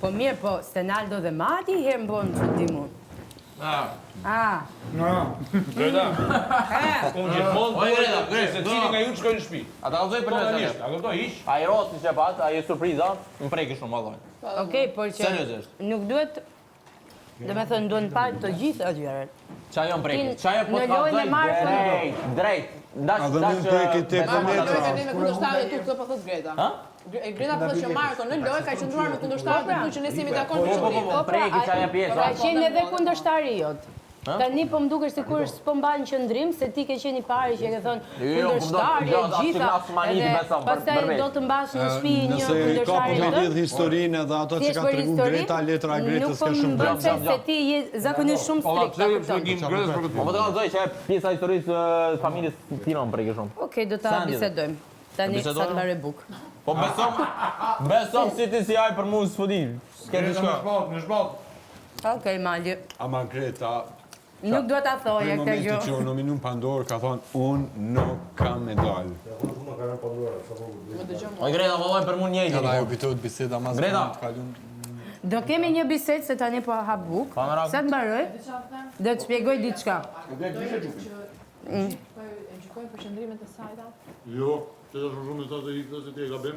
Po mirë, po Stenaldo dhe Mati herë më bënë që di mu. Greta, unë gjithmonë duhet se cili nga ju të shkojnë në shtëpi. Ata kalzoj për Totallisht, a kuptoj hiq? Ai rosti që pat, ai surpriza, më preki shumë vallaj. Okej, por që Seriozisht. nuk duhet, dhe me thënë, duhet parë të gjithë atyre. Qa jo më preki? Qa jo po Në të lojën e kalzoj marrë, drejt. Dash. A dhe më preki te Kundërshtarët e me kundërshtarët tu këtë po thot Greta. Ha? Greta po thotë që Marko në lojë ka qëndruar me kundërshtarët e tu që ne jemi dakord me qëndrim. Po preki qa ja pjesë. Ka qenë edhe kundërshtari jot. Tani po më dukesh sikur s'po mban qëndrim se ti ke qenë i pari që ke thënë kundërshtari e gjitha. Pastaj do të mbash në shtëpi një Nëse ka kundërshtari për me tënd. lidh historinë edhe ato që ka tregu Greta, letra e Gretës ka shumë Nuk po më se ti je zakonisht shumë strikt. ta kupton. Po të kalzoj që pjesa e historisë familjes tina më preki shumë. Okej, do ta bisedojmë. Tani sa të mbaroj buk. Po besom si ti si ai për mua s'fudi. S'ke diçka. Në shbat. Okej, Mali. Ama Greta, Nuk do ta thoja në këtë momenti gjë. që u nominun Pandor, ka thonë, unë nuk kam medalë. O Greta, vallaj për mua njëjtë. Edhe ajo bitohet biseda mas Greta. të kalun. Do kemi një bisedë se tani po hap buk. Pa me rakë. Sa të mbaroj? Do të shpjegoj diçka. E gjykojnë për qëndrimet e saj ta? Jo, që të shumë sa të ikë se ti e gabim.